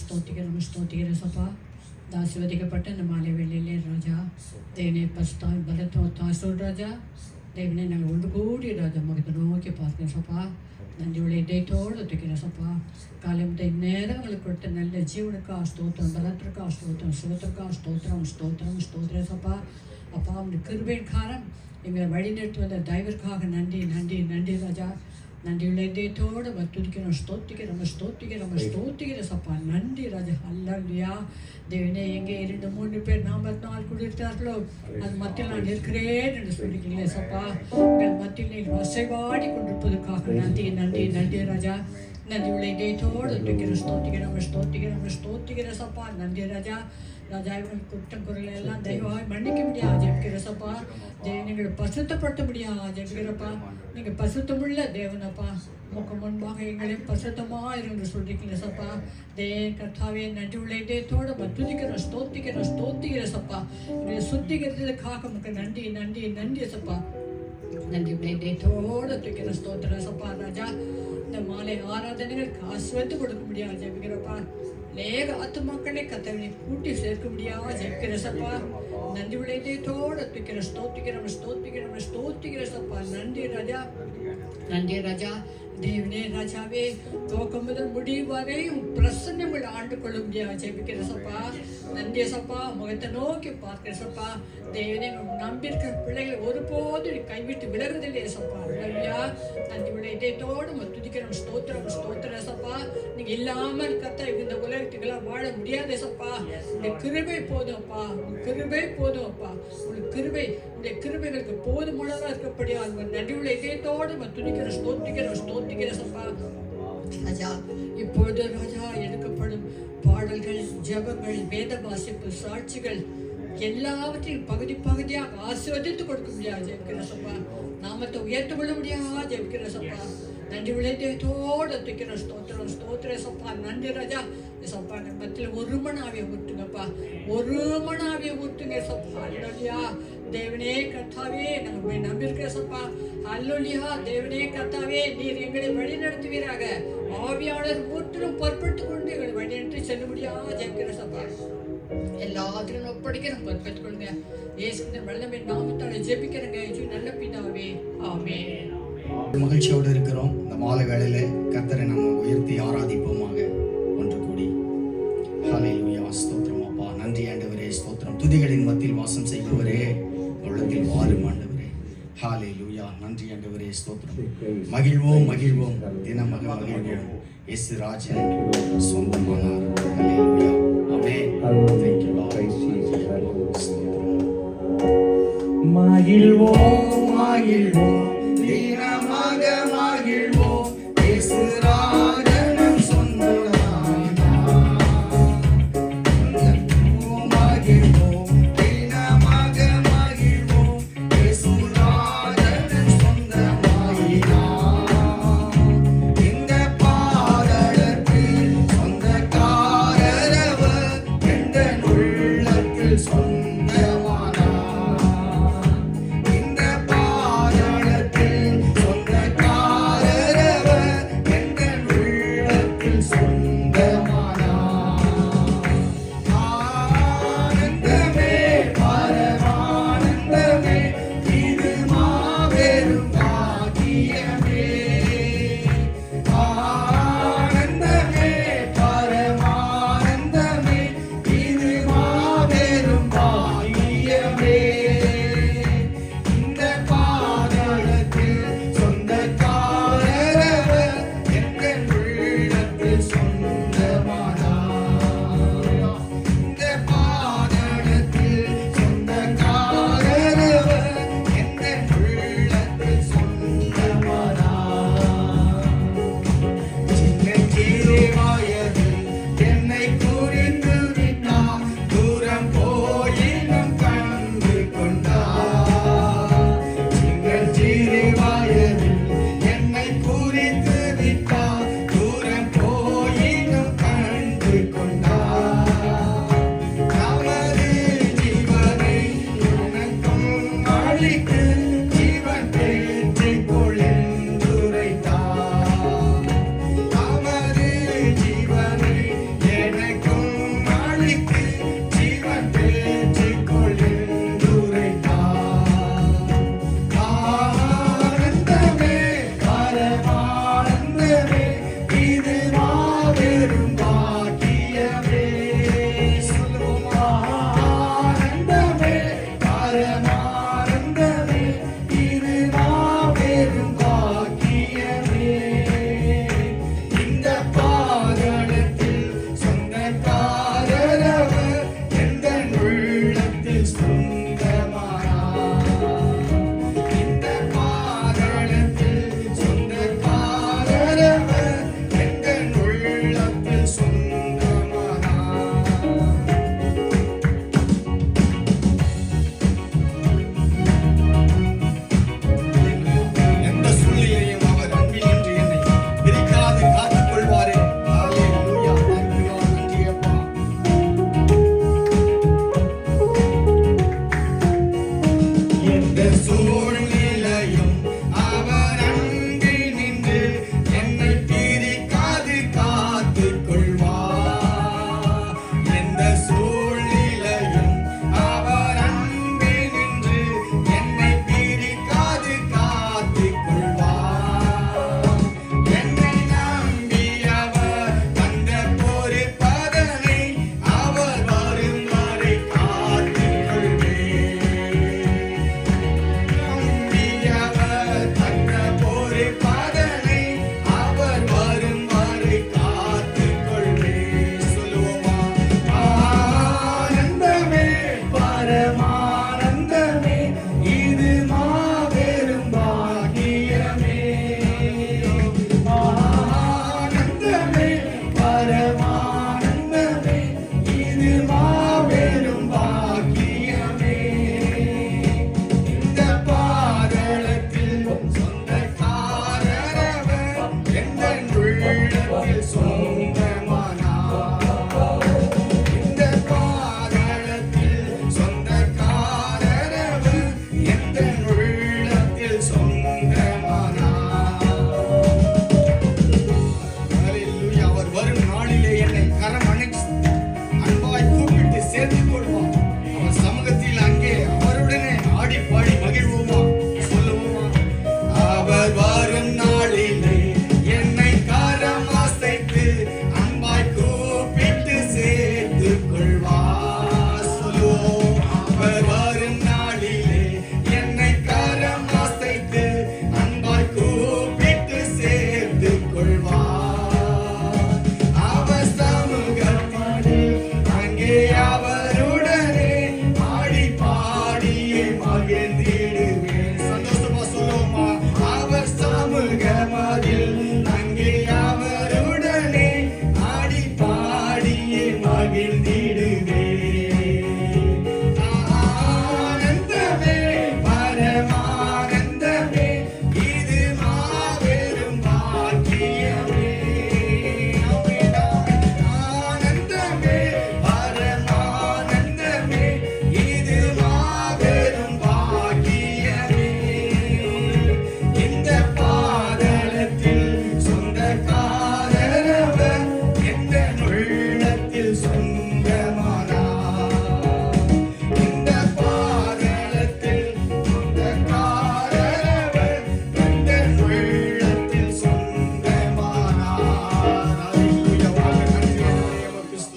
ஸ்தோத்திக்கிறோம் சப்பா. ஆசீர்வதிக்கப்பட்ட இந்த மாலை வேளையிலே ராஜா தேவனே பஸ்தாய் பலத்தோத்தாய் சொல் ராஜா. தேவனே நாங்கள் ஒன்று கூடி ராஜா முகத்தை நோக்கி பார்க்கிறோம் சப்பா. நன்றி உள்ள இதயத்தோடு ஒத்துக்கிறோம் சப்பா. காலை முதல் நேரங்களுக்கு கொடுத்த நல்ல ஜீவனுக்கா ஸ்தோத்திரம், பலத்திற்கா ஸ்தோத்திரம், சுகத்திற்கா ஸ்தோத்திரம் சப்பா. அப்பா உங்களுடைய கிருபையின் காரம் எங்களை வழிநடத்தி வந்த தயவிற்காக நன்றி நன்றி நன்றி ராஜா. நன்றியுள்ள இதயத்தோடு துதிக்கிறோம், ஸ்தோத்திக்கிறோம் சப்பா. நன்றி ராஜா. அல்லேலூயா. தேவனே எங்கே 2-3 பேர் நாமத்தினால் குடித்தார்களோ அது மத்தியில் நான் இருக்கிறேன் என்று சொல்லிக்கிறீங்களே சப்பா. உங்கள் மத்தியில் நீங்கள் வசைவாடி கொண்டிருப்பதற்காக நன்றி நன்றி நன்றி ராஜா. நன்றி உள்ள இதயத்தோடு ஸ்தோத்திக்கிறோம் சப்பா. நன்றி ராஜா. ராஜா இவங்களுக்கு குற்றம் குறைகள் எல்லாம் தெய்வமாய் மன்னிக்க முடியாது ஜெபிக்கிற சப்பா. நீங்கள் பசுத்தப்படுத்த முடியாது ஜெபிக்கிறப்பா. நீங்கள் பசுத்தமுள்ள தேவனப்பா. உமக்கு முன்பாக எங்களை பசுத்தமாக இருந்து சொல்லிக்கிறேன் சப்பா. கர்த்தாவே நன்றி உள்ள இதயத்தோடு துதிக்கிறோம், ஸ்தோத்திக்கிறோம் சப்பா. எங்களை சுத்திக்கிறதுக்காக உமக்கு நன்றி நன்றி நன்றி சப்பா. நன்றி உள்ள இதயத்தோடு துதிக்கிற ஸ்தோத்திரம் சப்பா. ராஜா இந்த மாலை ஆராதனைகளுக்கு ஆசிர்வதித்து கொடுக்க முடியாது ஜெபிக்கிறப்பா. அநேக ஆத்துமாக்களை கத்தவனை கூட்டி சேர்க்க முடியாம ஜெபிக்கிற சப்பா. நன்றி உள்ள இதயத்தோடு துதிக்கிற ஸ்தோத்திக்கிறோம் சப்பா. நன்றி ராஜா. நன்றி ராஜா. தேவனே ராஜாவே துவக்கம் முதல் முடிவு வரை பிரசன்னங்கள் ஆண்டு கொள்ள முடியாது ஜெபிக்கிற சப்பா. நன்றி சப்பா. முகத்தை நோக்கி பார்க்கிற சப்பா. தேவனே நம்பியிருக்கிற பிள்ளைகளை ஒருபோது கைவிட்டு விலகுதில்லையே சப்பா. அல்லேலூயா. நன்றி உள்ள இதயத்தோடு துதிக்கிறோம், ஸ்தோத்திரம் சப்பா. நீங்க இல்லாமல் கத்த இந்த உலகத்துக்கெல்லாம் வாழ முடியாதே சப்பா. இந்த கிருபை போதும் அப்பா, கிருபை போதும் அப்பா. உங்களுக்கு கிருபை, உடைய கிருபைகளுக்கு போதுமானதாக இருக்கப்படியா நன்றி உள்ள இதயத்தோடு துதிக்கிற ஸ்தோத்திக்கிற சப்பா. ராஜா இப்பொழுது ராஜா எடுக்கப்படும் பாடல்கள், ஜெபங்கள், வேத வாசிப்பு, சாட்சிகள் எல்லாவற்றையும் பகுதியாக ஆசீர்வதித்து கொடுக்க முடியாது ஜெபிக்கிற சப்பா. நாமத்தை உயர்த்து கொள்ள முடியாது ஜெபிக்கிற சப்பா. நன்றி விளையத்தோடு துதிக்கிற ஸ்தோத்திர சப்பா. நன்றி ராஜா சப்பா. மத்தியில் ஒரு மணாவியை ஊட்டுங்கப்பா, ஒரு மணாவியை ஊட்டுங்க சப்பா. அல்லேலூயா. தேவனே கர்த்தாவே நாங்கள் நம்பியிருக்கிற சப்பா. அல்லேலூயா. தேவனே கர்த்தாவே நீர் எங்களை வழி நடத்துவீராக. ஆவியாளர் முற்றிலும் பொறுப்பெடுத்துக் கொண்டு எங்களை வழிநடத்தி செல்ல முடியாது ஜெபிக்கிற சப்பா. எல்லாத்திலும் ஒப்படைக்கிறோம், பொறுப்பெடுத்துக் கொள்ளுங்க. இயேசுவின் வல்லமை நாமத்தால ஜெபிக்கிறேங்க நல்ல பிதாவே, ஆமென். மகிழ்ச்சியோடு இருக்கிறோம். இந்த மாலை வேளையில கர்த்தரை நம்ம உயர்த்தி ஆராதிப்போமாக ஒன்று கூடி. ஹல்லேலூயா. ஸ்தோத்திரம் அப்பா. நன்றி ஆண்டவரே. ஸ்தோத்திரம். துதிகளின் மத்தியில் வாசம் செய்பவரே, உள்ளத்தில் வாரும் ஆண்டவரே. ஹல்லேலூயா. நன்றி ஆண்டவரே. ஸ்தோத்திரம். மகிழ்வோம் தினமாக மகிழ்வோம். இயேசு ராஜன் சொந்தமானார். ஹல்லேலூயா. ஆமென். Thank you Lord. மகிழ்வோம் தினமாக மகிழ்வோம். இயேசு ராஜன் சொந்தமானார். மகிழ்வோம் தினமாக மகிழ்வோம். இயேசு ராஜன் சொந்தமானார். இந்த பாடலுக்கு சொந்தக்காரர்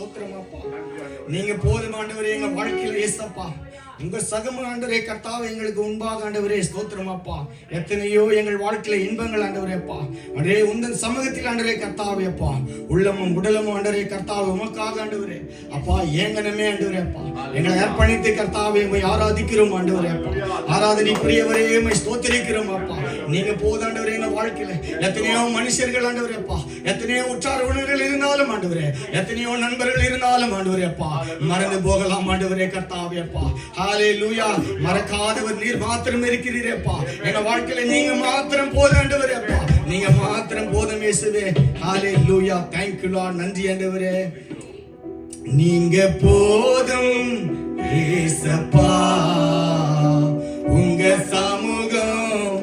ஸ்தோத்திரம் அப்பா. நீங்க போதும் ஆண்டவரே எங்க வாழ்க்கையில ஏசப்பா. உங்க சகம ஆண்டவரே கர்த்தாவே எங்களுக்கு முன்பாக ஆண்டவரே ஸ்தோத்திரம் அப்பா. எத்தனையோ எங்கள் வாழ்க்கையில இன்பங்கள் ஆண்டவரே அப்பா. அன்றே உந்தன் சமூகத்தில் ஆண்டவரே கர்த்தாவே அப்பா. உள்ளமும் உடலமும் ஆண்டவரே கர்த்தாவே உமக்காக ஆண்டவரே அப்பா ஏங்கனமே ஆண்டவரே அப்பா. எங்களை அர்ப்பணித்து கர்த்தாவே உம்மை ஆராதிக்கிறோம் ஆண்டவரே அப்பா. ஆராதனைக்குரியவரே உம்மை ஸ்தோத்திரிக்கிறோம் அப்பா. நீங்க போது ஆண்டவரே எங்க வாழ்க்கையில எத்தனையோ மனுஷர்கள் ஆண்டவரே அப்பா. எத்தனையோ உற்றார் உறவினர்கள் இருந்தாலும் ஆண்டவரே. எத்தனையோ நண்பர்கள் இருந்தாலும் ஆண்டவரே அப்பா. மறந்து போகலாம் ஆண்டவரே கர்த்தாவே அப்பா. ஹalleluya. மறக்காதவர் நீர் மாத்திரம் இருக்கிறீரேப்பா. எங்க வாழ்க்கையில நீங்க மாத்திரம் போதும் ஆண்டவரே அப்பா. நீங்க மாத்திரம் போதும் இயேசுவே. ஹalleluya. thank you Lord. நன்றி ஆண்டவரே. நீங்க போதும் இயேசப்பா. உங்க சமூகம்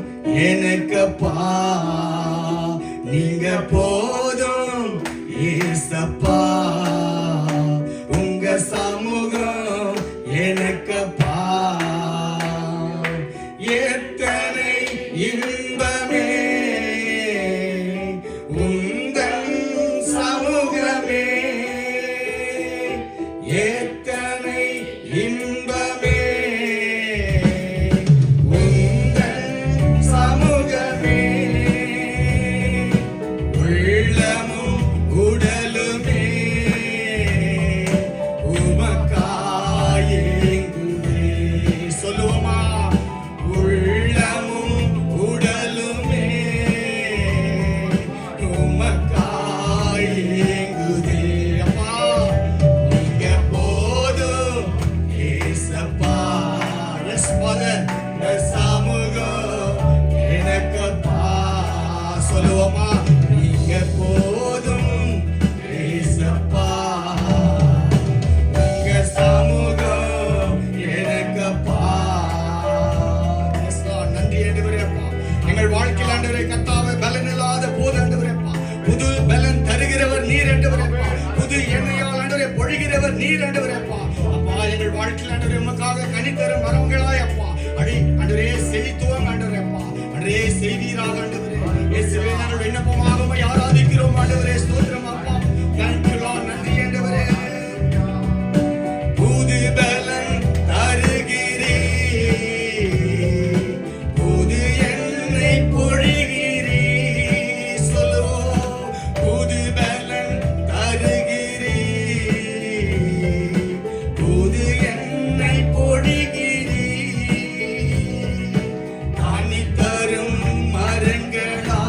எனக்குப்பா. நீங்க போதும் இயேசப்பா. உங்க சமூகம் எனக்குப்பா. எத்தனை இன்பமே உந்தன் சமூகமே. எத்தனை இன்பமே உந்தன் சமூகமே. உள்ளமும் உடலுமே உமக்காயேங்குதே. சொல்லுவோமா? உள்ளமும் உடலுமே உமக்காயேங்குதே. அப்பா நீங்க போதும் ஏசப்பா. Yes father. இந்த சமூகம் எனக்குப்பா. சொல்லுவோமா? நீங்க போதும் ஏசப்பா. உங்க சமூகம் எனக்குப்பா. S Lord. நன்றி ஆண்டவரே அப்பா. எங்கள் வாழ்க்கையில் ஆண்டவரே கர்த்தாவே பலன் இல்லாத போது ஆண்டவரே அப்பா. புது பலன் தருகிறவர் நீர் ஆண்டவரே அப்பா. புது எண்ணெயால் ஆண்டவரே பொழிகிறவர் நீர் ஆண்டவரே அப்பா. அப்பா எங்கள் வாழ்க்கையில் ஆண்டவரே உமக்காக கனி தரும் மரங்களாய் அப்பா. அடி ஆண்டவரே செழித்துவம் ஆண்டவரே அப்பா. ஆண்டவரே செய்வீராக ஆண்டவரே. இயேசுவே நாங்கள் விண்ணப்பமாக உம்மை ஆராதிக்கிறோம் ஆண்டவரே. ஸ்தோத்திரம் அப்பா. thank you Lord. நன்றி ஆண்டவரே. புது பலன் தருகிறீர். புது எண்ணெய் பொழிகிறீர். சொல்லுவோம். புது பலன் தருகிறீர். புது எண்ணெய் பொழிகிறீர். கனி தரும் மரங்களா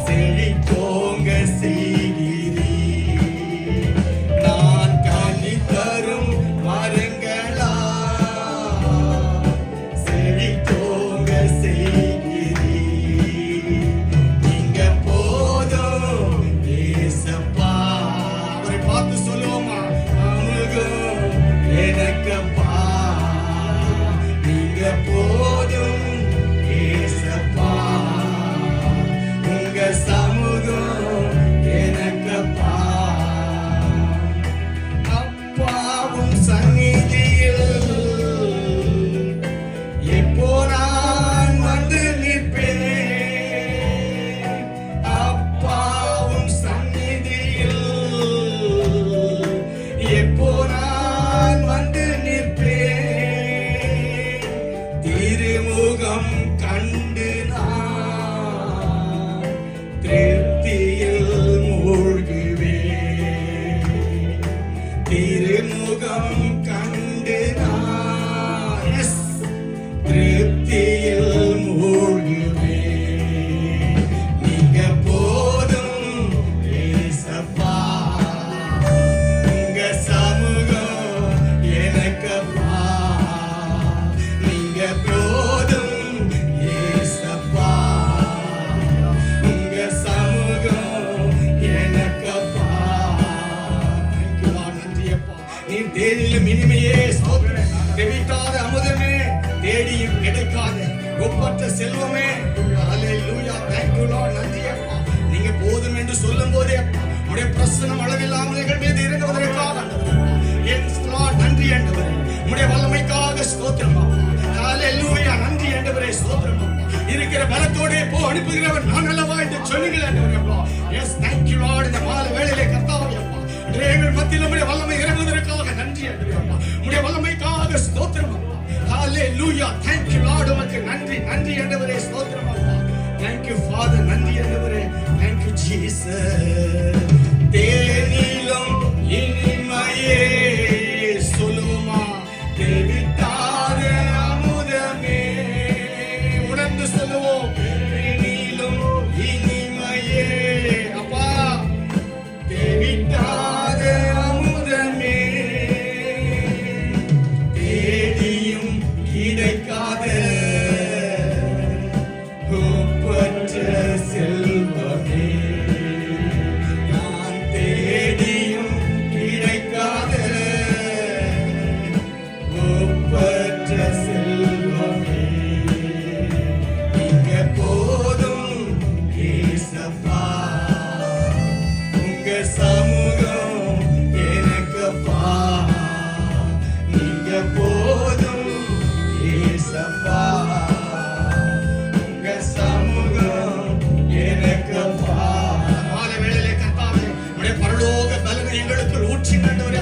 செழித்தோங்க செய்கிறீர். நான் கனி தரும் மரங்களா செழித்தோங்க செய்கிறீர். நீங்க போதும் ஏசப்பா. அவரை பார்த்து சொல்லுவோமா? சமூகம் எனக்குப்பா. நீங்க போதும் ஏசப்பா. உங்க சமூகம் எனக்குப்பா. அப்பாவும் சந்நிதியில் எப்போ நான் வந்து நிற்பேன். அப்பாவும் சந்நிதியில் எப்போ நான் வந்து நிற்பேன். திருமுகம் கண்டு நான் திருப்தியில் மூழ்குவேன். திருமுகம் கண்டு நான் எஸ் திருப்தியில் மூழ்குவேன். நீங்க போதும் ஏசப்பா. உங்க சமூகம் எனக்குப்பா. நீங்க போதும் ஏசப்பா. உங்க சமூகம் எனக்குப்பா. thank you Lord. நன்றி அப்பா. நீ தேடிலும் இனிமையே ஸ்தோத்திரம். தெவிட்டாத அமுதமே தேடியும் கிடைக்காத ஒப்பற்ற செல்வமே. ஹalleluya. thank you Lord. நன்றி அப்பா. நீங்க போதும் என்று சொல்லும் போதே உடைய பிரசன்னம் அளவில்லாமல் எங்கள் மீது இறங்குவதற்காக எஸ் லார்ட். நன்றி ஆண்டவரே. உடைய வல்லமைக்காக ஸ்தோத்திரம் அப்பா. ஹalleluya. நன்றி ஆண்டவரே. ஸ்தோத்திரம் அப்பா. இருக்கிற பலத்தோடே போ அனுப்புகிறவர் நான் அல்லவா என்று சொன்னீங்களே ஆண்டவரே அப்பா. Yes thank you Lord. இந்த மாலை வேளையிலே கர்த்தாவே அப்பா Hallelujah. Thank you Lord. உமக்கு நன்றி நன்றி ஆண்டவரே. ஸ்தோத்திரம் அப்பா. Thank you Father. நன்றி ஆண்டவரே. Thank you Jesus. தேனிலும் இனிமையே சொல்லுமா தேவிட்டாத அமுதமே. உணர்ந்து சொல்லுவோம். தேனிலும் இனிமையே அப்பா தேவிட்டாத அமுதமே. தேடியும் கிடைக்காத ஒப்பற்ற செல்வமே. நான் தேடியும் கிடைக்காத ஒப்பற்ற செல்வமே. இங்க போதும் ஏசப்பா, உங்க சமூகம் எனக்குப்பா. நீங்க போதும் ஏசப்பா, உங்க சமூகம் எனக்குப்பா. மாலை வேளையிலே கர்த்தாவே உம்முடைய பரலோக பலனை எங்களுக்கு ஊற்றி ஆண்டவரே.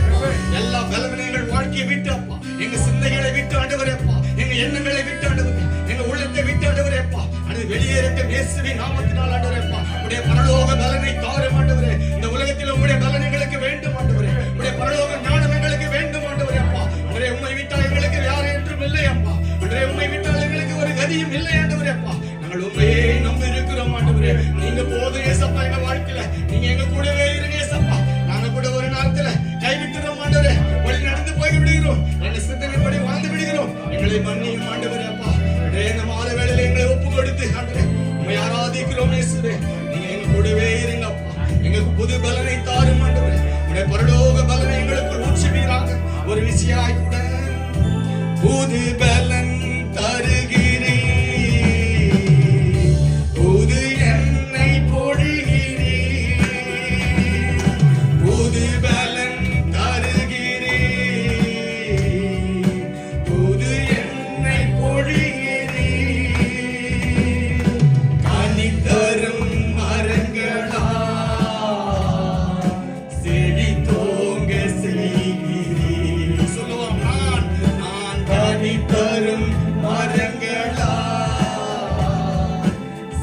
எல்லா பலனை எங்கள் வாழ்க்கையை விட்டு அப்பா, எங்க சிந்தைகளை விட்டு ஆண்டவரே அப்பா, எங்க எண்ணங்களை விட்டு ஆண்டவரே, எங்க உள்ளத்தை விட்டு ஆண்டவரே அப்பா, அது வெளியேறட்டும் இயேசுவின் நாமத்தினால் ஆண்டவரே அப்பா. உம்முடைய பரலோக பலனை தாரும் ஆண்டவரே. இந்த உலகத்தில் உம்முடைய பலன் எங்களுக்கு வேண்டும் ஆண்டவரே. உம்முடைய பரலோக ஞானம் எங்களுக்கு வேண்டும் ஆண்டவரே அப்பா. உம்முடைய உம்மை விட்டால் எங்களுக்கு யார் என்றும் இல்லை அப்பா. உம்முடைய உம்மை விட்டால் எங்களுக்கு ஒரு கதியும் இல்லை ஆண்டவரே அப்பா. நாங்கள் உண்மையே நம்பி இருக்கிறோம் ஆண்டவரே. நீங்க போதும் ஏசப்பா எங்க வாழ்க்கையில. நீங்க எங்க கூடவே இருங்க ஏசப்பா. நாங்க கூட ஒரு நேரத்துல கைவிட்டுறோம் ஆண்டவரே. வழி நடந்து போய் விடுகிறோம். எங்க சிந்தனைப்படி வாழ்ந்து விடுகிறோம். எங்களை மன்னியும் ஆண்டவரே அப்பா. இந்த மாலை வேளையில எங்களை ஒப்பு கொடுத்து ஆண்டவரே உம்மை ஆராதிக்கிறோம் இயேசுவே. நீங்க எங்க கூடவே இருங்க அப்பா. எங்களுக்கு புது பலனை தாரும் ஆண்டவரே. உடைய பரலோக பலனை எங்களுக்குள் ஊற்றுவீராக. ஒரு விஷயாய் கூட புது பலன் தருகிறீ, புது எண்ணெய் பொழிகிறீ, புது பலன் தருகிறீ, புது எண்ணெய் பொழிகிறீ. கனி தரும் மரங்களா செடி தோங்க செய்கிறீ. சொல்லுவோம். நான் கனி தரும் மரங்களா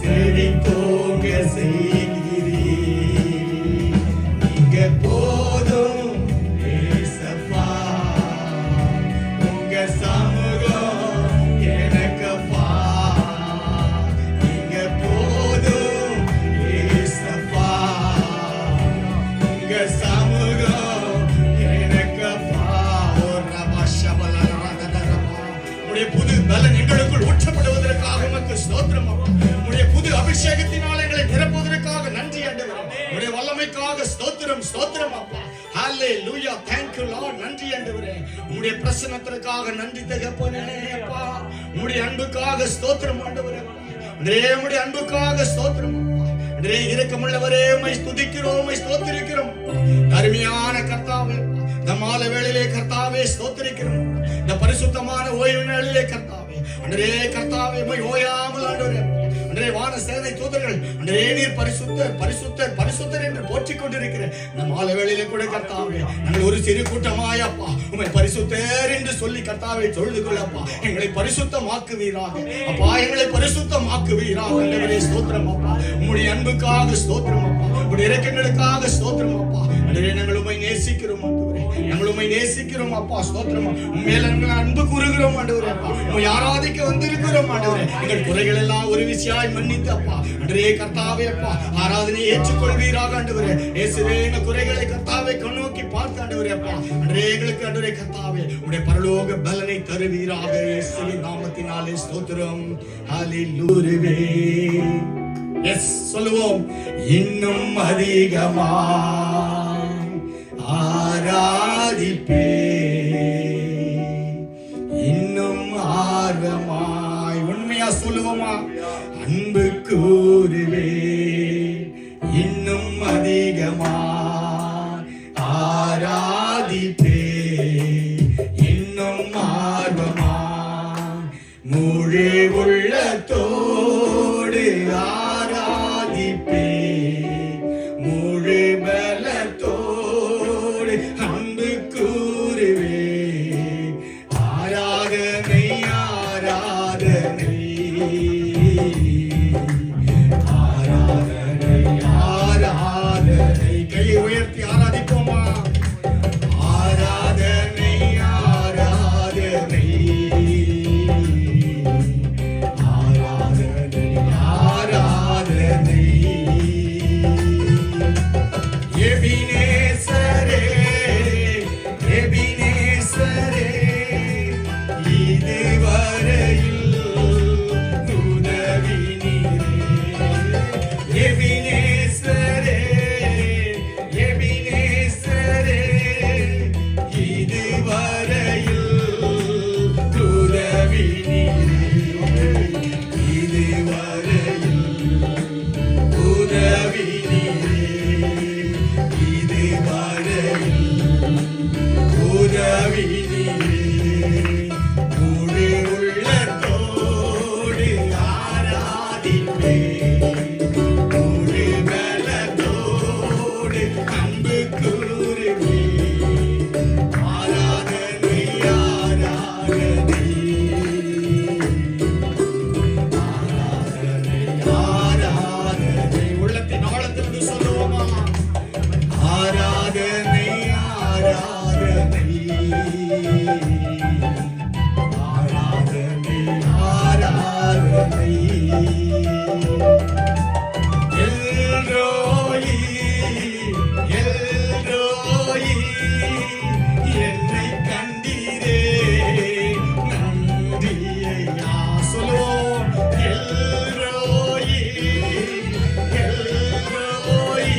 செடி தோங்க செய்கிறீ. நீங்க போதும் ஏசப்பா, உங்க சமூகம் எனக்குப்பா. நீங்க போதும் ஏசப்பா, உங்க சமூகம் எனக்குப்பா. உடைய புது பலன் எங்களுக்குள் ஊற்றப்படுவதற்காக உமக்கு ஸ்தோத்திரம் அப்பா. உடைய புது அபிஷேகத்தினால் எங்களை நிரப்புவதற்காக நன்றி ஆண்டவரே. உடைய வல்லமைக்காக ஸ்தோத்திரம் ஸ்தோத்திரம் அப்பா. ஹalleluya. thank you Lord. நன்றி ஆண்டவரே. உம்முடைய பிரசன்னத்திற்காக நன்றி தகப்பனே அப்பா. உம்முடைய அன்புக்காக ஸ்தோத்திரம் ஆண்டவரே. உம்முடைய அன்புக்காக ஸ்தோத்திரம் அப்பா. இரக்கமுள்ளவரே உம்மை ஸ்துதிக்கிறோம், உம்மை ஸ்தோத்திரிக்கிறோம். அருமையான கர்த்தாவே, இந்த மாலை வேளையிலே கர்த்தாவே ஸ்தோத்திரிக்கிறோம். இந்த பரிசுத்தமான ஓய்வு நாளிலே கர்த்தாவே அன்றே கர்த்தாவே உம்மை ஓயாமல் ஆண்டவரே அன்றே வான சேனை தூதர்கள் அன்றே நீர் பரிசுத்தர் பரிசுத்தர் பரிசுத்தர் என்று போற்றிக் கொண்டிருக்கிற இந்த மாலை வேளையிலே கூட கர்த்தாவே நாங்கள் ஒரு சிறு கூட்டமாய் அப்பா உம்மை பரிசுத்தர் என்று சொல்லி கர்த்தாவே தொழுது கொள்ளப்பா. எங்களை பரிசுத்தமாக்குவீராக அப்பா, எங்களை பரிசுத்தமாக்குவீராக. ஆண்டவரே ஸ்தோத்திரம் அப்பா. உம்முடைய அன்புக்காக ஸ்தோத்திரம் அப்பா. உம்முடைய இரக்கங்களுக்காக ஸ்தோத்திரம் அப்பா. ஆண்டவரே நாங்கள் உம்மை நேசிக்கிறோம் ஆண்டவரே. நாங்கள் உம்மை நேசிக்கிறோம் அப்பா. ஸ்தோத்திரம். உண்மையில நாங்கள் அன்பு கூறுகிறோம் ஆண்டவரே அப்பா. உம்மை ஆராதிக்க வந்திருக்கிறோம் ஆண்டவரே. எங்கள் குறைகள் எல்லாம் ஒரு விஷயாய் மன்னித்து அப்பா அன்றே கர்த்தாவே அப்பா ஆராதனை ஏற்றுக்கொள்வீராக ஆண்டவரே. இயேசுவே எங்கள் குறைகளை கர்த்தாவே கண்ணோக்கி பார்த்து ஆண்டவரே அப்பா அன்றே எங்களுக்கு ஆண்டவரே கர்த்தாவே உம்முடைய பரலோக பலனை தருவீராக. இயேசுவின் நாமத்தினாலே ஸ்தோத்திரம். ஹalleluya. எஸ் சொல்லுவோம். இன்னும் அதிகமா ஆராதிப்பே, இன்னும் ஆர்வமாய் உண்மையா சொல்லுவோமா அன்பு கூறுவே, இன்னும் அதிகமா ஆராதிப்பே, இன்னும் ஆர்வமா முழு உள்ளத்தோடு ஆராதிப்பே, முழு பலத்தோடு அன்பு கூறுவே. ஆராதனை ஆராதனை ஆராதனை ஆராதனை. உள்ளத்தின் ஆழத்திலிருந்து சொல்லுவோமா? ஆராதனை ஆராதனை ஆராதனை ஆராதனை. எல்ரோயி எல்ரோயி என்னை கண்டீரே நன்றியையா. சொல்லுவோம். எல்ரோயி எல்ரோயி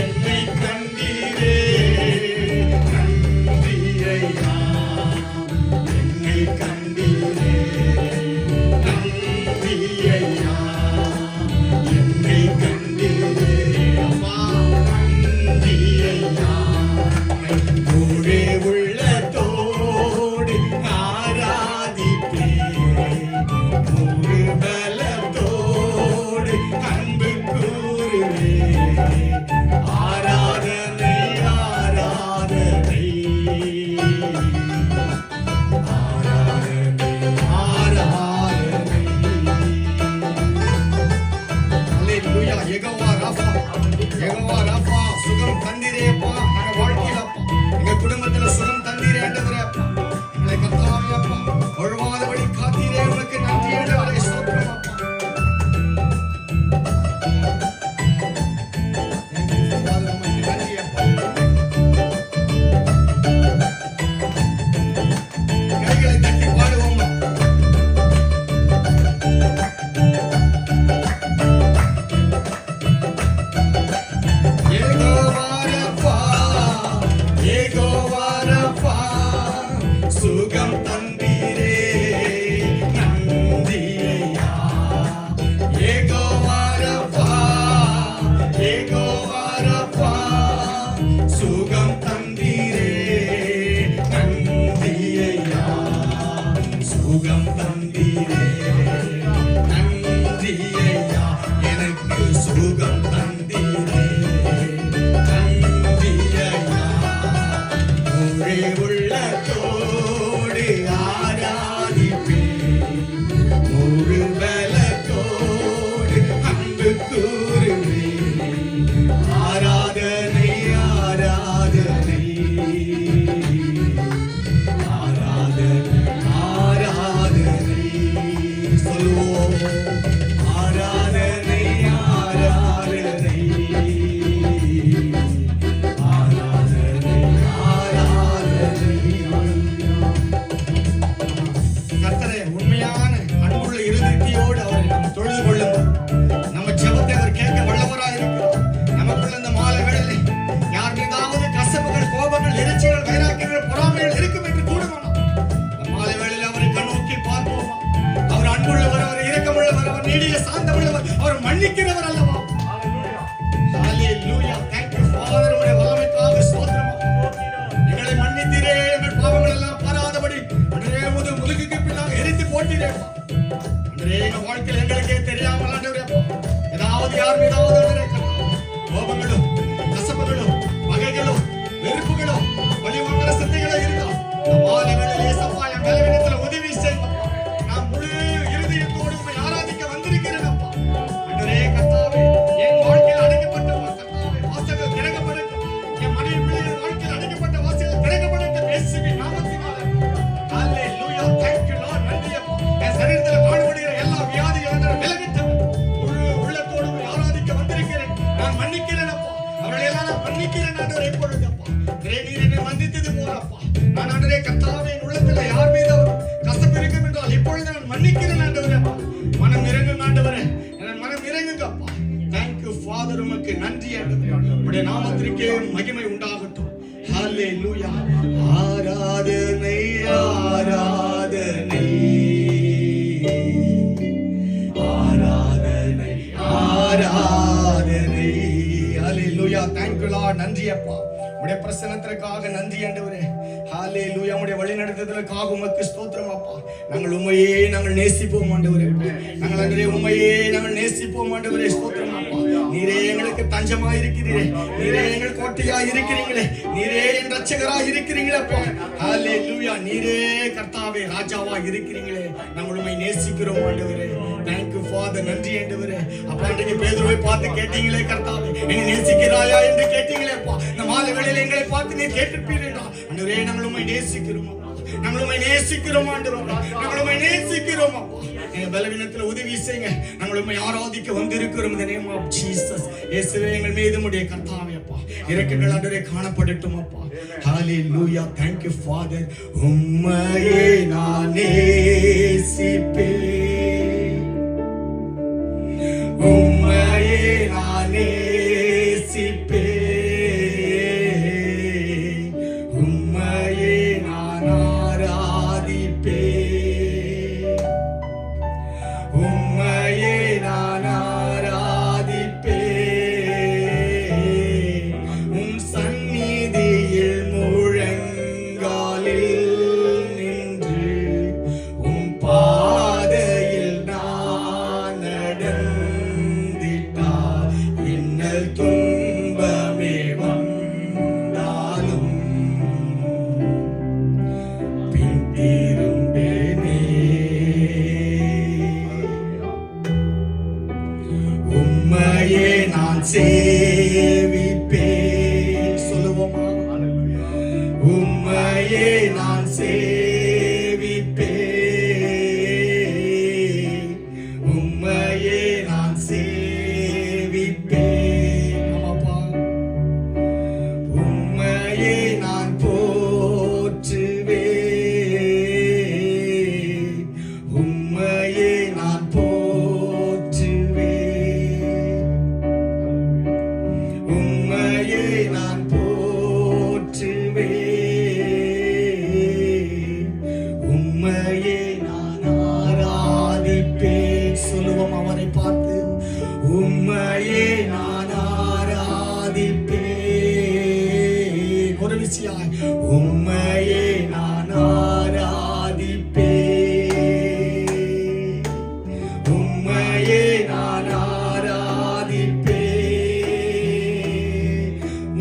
என்னை கண்டீரே நன்றியையா. என்னை கண்டீரே நன்றியையா. என்னை கண்டீரே அம்மா நன்றியையா. முழு உள்ளத்தோடு ஆராதிப்பேன். முழு பலத்தோடு அன்பு கூறுவேன். ஆராதனை ஆராதனை ஆராதனை ஆராதனை. அல்லேலூயா. யெகோவா ராஃபா, யெகோவா ராஃபா, சுகம் தந்தீரேப்பா. நாங்க வாழ்க்கையில அப்பா, எங்க குடும்பத்துல சுகம் தந்தீரே ஆண்டவரே அப்பா. எங்களை கர்த்தாவே அப்பா ஒழுவாதபடி காத்தீரே. உனக்கு நன்றி ஆண்டவரே. ஸ்தோத்திரம் அப்பா. நன்றி அப்பா. கைகளை தட்டி பாடுவோமா? யெகோவா ராஃபா, யெகோவா ராஃபா, சுகம் தந்தீரே நன்றியையா. யெகோவா ராஃபா, யெகோவா ராஃபா, சுகம் தந்தீரே நன்றியையா. சுகம் தந்தீரே நன்றியையா. எனக்கு சுகம் தந்தீரே நன்றியையா. முழு உள்ளத்தோடு ஆராதிப்பேன். முழு பலத்தோடு அன்பு கூறுவேன். ஆராதனை ஆராதனை ஆராதனை ஆராதனை. சொல்லுவோம். ஆராதனை ஆராதனை ஆராதனை ஆராதனை. கர்த்தரே, உண்மையான அன்புள்ள இருதயத்தோடு அவரை நாம் தொழுது கொள்ளுங்கள். நம்ம ஜெபத்தை அவர் கேட்க வல்லவராய் இருக்கிறார். நமக்குள்ள இந்த மாலை வேளையிலே யார் மீதாவது கசப்புகள், கோபங்கள், எரிச்சல்கள், வைராக்கியங்கள், பொறாமைகள் இருக்கும் என்று கூடுமானா இந்த மாலை வேளையிலே அவரை கண்ணோக்கி பார்ப்போமா? அவர் அன்புள்ளவர், அவர் இரக்கமுள்ளவர், அவர் நீடிய சாந்தமுள்ளவர், அவர் மன்னிக்கிறவர் அல்லவா? ஹalleluya. Thank you Father. உம்முடைய வல்லமைக்காக ஸ்தோத்திரம். எங்களை மன்னித்தீரே. எங்கள் பாவங்கள் எல்லாம் பாராதபடி அன்றே முதுகுக்கு பின்னாக எரித்து போட்டீரே. அன்றே எங்க வாழ்க்கையில் எங்களுக்கே தெரியாமல் ஆண்டவரே ஏதாவது யார் மீதாவது கோபங்களும் கசப்புகளும் பகைகளும் வெறுப்புகளும் வழிவாங்கிற சிந்தைகளும் இருந்தால் ஏசப்பா என் பலவீனத்தில் உதவி செய்யும். நான் முழு இருதயத்தோடு உம்மை ஆராதிக்க வந்திருக்கிறேன் அப்பா. அன்றே கர்த்தாவே, என் வாழ்க்கையில் அடைக்கப்பட்ட கர்த்தாவே வாசல்கள் திறக்கப்படட்டும். என் மனைவி பிள்ளைகள் வாழ்க்கையில் அடைக்கப்பட்ட வாசல்கள் திறக்கப்படட்டும். இயேசுவின் நாமத்தினாலே. ஹalleluya. Thank you Lord. நன்றி அப்பா. என் சரீரத்தில் காணப்படுகிற எல்லா வியாதிகளும் விலகட்டும். முழு உள்ளத்தோடு உம்மை ஆராதிக்க வந்திருக்கிறேன். நான் மன்னிக்கிறேன் அப்பா. அவர்களை எல்லாம் நான் மன்னிக்கிறேன் ஆண்டவரே. இப்பொழுது அப்பா நீர் என்னை மன்னித்தது போல அப்பா, நான் ஆண்டவரே கர்த்தாவே என் உள்ளத்தில் யார் மீது கசப்பு இருக்கும் என்றால் இப்பொழுது நான் மன்னிக்கிறேன் ஆண்டவரே. அப்பா மனம் இறங்குங்க ஆண்டவரே. என் மனம் இறங்குங்க அப்பா. Thank you Father. உமக்கு நன்றி ஆண்டவரே. உம்முடைய நாமத்திற்கே மகிமை உண்டாகட்டும். ஹalleluya. ஆராதனை ஆராதனை ஆராதனை ஆராதனை. ஹalleluya. Thank you Lord. நன்றி அப்பா. உம்முடைய பிரசன்னத்திற்காக நன்றி ஆண்டவரே. ஹalleluya. உம்முடைய வழிநடத்துதலுக்காக உமக்கு ஸ்தோத்திரம் அப்பா. நாங்கள் உம்மையே நேசிப்போம் ஆண்டவரே. நாங்கள் ஆண்டவரே உம்மையே நேசிப்போம் ஆண்டவரே. ஸ்தோத்திரம் அப்பா. நீரே எங்களுக்கு தஞ்சமா இருக்கிறீரே, நீரே எங்கள் கோட்டையா இருக்கிறீங்களே, நீரே என் ரட்சகரா இருக்கிறீங்களே அப்பா. ஹalleluya. நீரே கர்த்தாவே ராஜாவா இருக்கிறீங்களே, நாங்கள் உம்மை நேசிக்கிறோம் ஆண்டவரே. Thank you Father. நன்றி ஆண்டவரே. அப்பா இன்றைக்கு பேதுருவை பார்த்து கேட்டீங்களே கர்த்தாவே, என்னை நேசிக்கிறாயா என்று கேட்டீங்களே அப்பா. இந்த மாலை வேளையில எங்களை பார்த்து நீர் கேட்டிருப்பீர்களா ஆண்டவரே. நாங்கள் உம்மை நேசிக்கிறோம் அப்பா, நாங்கள் உம்மை நேசிக்கிறோம் ஆண்டவரே, நாங்கள் உம்மை நேசிக்கிறோம் அப்பா. எங்க பலவீனத்துல உதவி செய்யுங்க, நாங்கள் உம்மை ஆராதிக்க வந்திருக்கிறோம். இந்த நேம் ஆஃப் ஜீசஸ். இயேசுவே எங்கள் மீது உம்முடைய கர்த்தாவே அப்பா இரக்கங்கள் ஆண்டவரே காணப்படட்டும் அப்பா. ஹalleluya. Thank you Father. உம்மையே நான் நேசிப்பேன், உம்மையே நான் நேசிப்பேன், உம்மையே நான் ஆராதிப்பேன், உம்மையே நான் ஆராதிப்பேன். உம் சந்நிதியில் முழங்காலில் நின்று உம் பாதையில் நான் நடந்திட்டால் இன்னல் துன்பமே வந்தாலும் பின் திரும்பேனே. உம்மையே நான் சேவிப்பேன். சொல்லுவோமா? உம்மையே நான் சேவிப்பேன், உம்மையே நான் சேவிப்பேன். ஆமாப்பா. உம்மையே நான் போற்றுவேன், உம்மையே நான் போற்றுவேன், உம்மையே நான் போற்றுவேன், உம்மையே நான் ஆராதிப்பேன். சொல்லுவோம் அவரை பார்த்து, உம்மையே நான் ஆராதிப்பேன். ஒரு விஷயம், உம்மையே நான் ஆராதிப்பேன், உம்மையே நான் ஆராதிப்பேன்.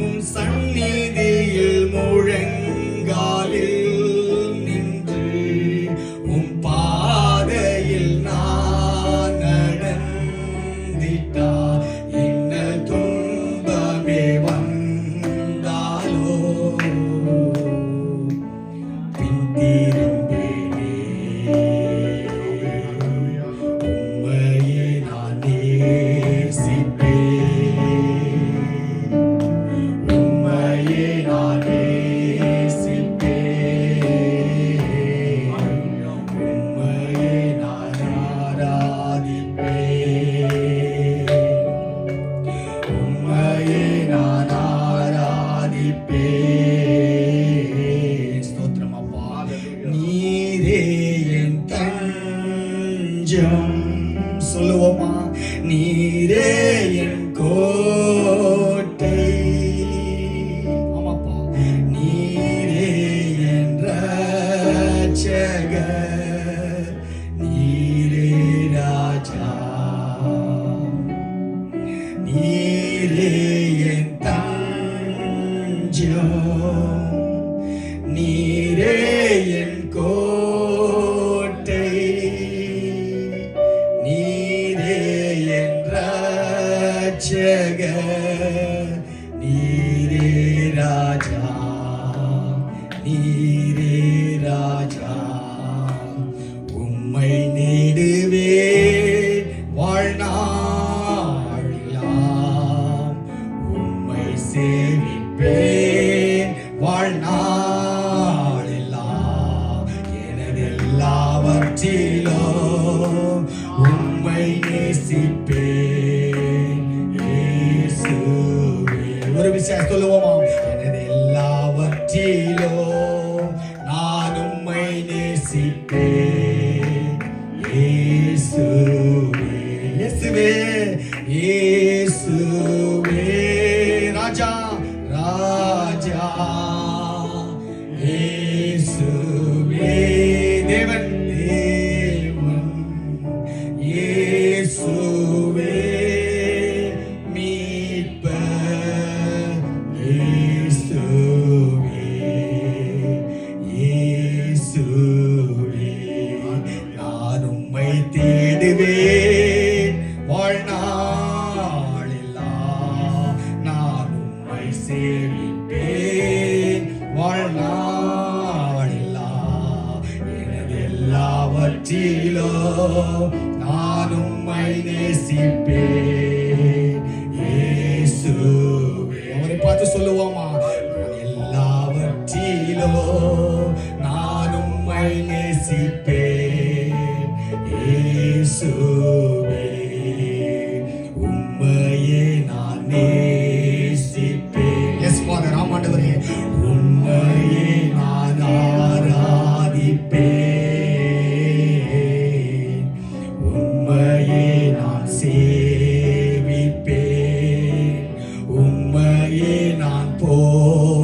உம் சந்நிதியில் முழங்காலில் நின்று உம் பாதையில் நான் நடந்திட்டா இன்னல் துன்பமே வந்தாலோ பின் திரும்பேனே. உம்மையே நான் நேசிப்பேன், உம்மையே நான் நேசிப்பேன், உம்மையே நான் ஆராதிப்பேன், உம்மையே நான் ஆராதிப்பேன். ஸ்தோத்திரம் அப்பா. நீரே என் தஞ்சம். சொல்லுவோமா? நீரே என் கோட்டை. ஆமாப்பா. நீரே என் ரட்சகர், நீரே ராஜா, நீரே என் தஞ்சம், நீரே என் கோட்டை, நீரே என் ரட்சகர், நீரே ராஜா, நீரே ராஜா. உம்மை நேடுவேன் வாழ்நாளெல்லாம், உம்மை சேவிப்பேன் வாழ்நாளெல்லாம். எனதெல்லாவற்றிலும் உம்மை நேசிப்பேன் இயேசுவே. ஒரு விஷயம் சொல்லுவோமா? எனது எல்லாவற்றிலும் நான் உம்மை நேசிப்பேன் இயேசுவே. இயேசுவே, இயேசுவே. ராஜா, ராஜா, இயேசுவே. தேவன், தேவன், இயேசுவே. மீ வாழ்நாளெல்லாம் எனது எல்லாவற்றிலும் நான் உம்மை நேசிப்பேன் இயேசுவே. அவரை பார்த்து சொல்லுவோமா? எல்லாவற்றிலும் நான் உம்மை நேசிப்பேன் இயேசுவே. உம்மையே நான் நேசிப்பேன். எஸ் ஃபாதர், ஆமாண்டவரே, உம்மையே நான் ஆராதிப்பேன், உம்மையே நான் சேவிப்பேன், உம்மையே நான் போற்றுவேன்.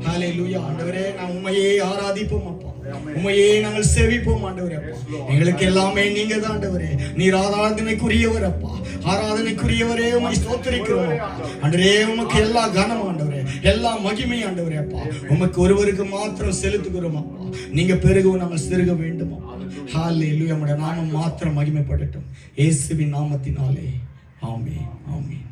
ஹல்லேலூயா. ஆண்டவரே, நான் உம்மையே ஆராதிப்போம் அப்பா, உம்மையே நாங்கள் சேவிப்போம் ஆண்டவரே. அப்பா, எங்களுக்கு எல்லாமே நீங்க தான் ஆண்டவரே. நீர் ஆராதனைக்குரியவர் அப்பா, ஆராதனைக்குரியவரே, உம்மை ஸ்தோத்திரிக்கிறோம் ஆண்டவரே. உமக்கு எல்லா கனம் ஆண்டவரே, எல்லா மகிமை ஆண்டவரே. அப்பா, உமக்கு ஒருவருக்கு மாத்திரம் செலுத்துகிறோம் அப்பா. நீங்க பெருகவும் நாங்கள் சிறுக வேண்டும் அப்பா. ஹல்லேலூயா. நம்முடைய நாமம் மாத்திரம் மகிமைப்படட்டும் இயேசுவின் நாமத்தினாலே. ஆமென், ஆமென்.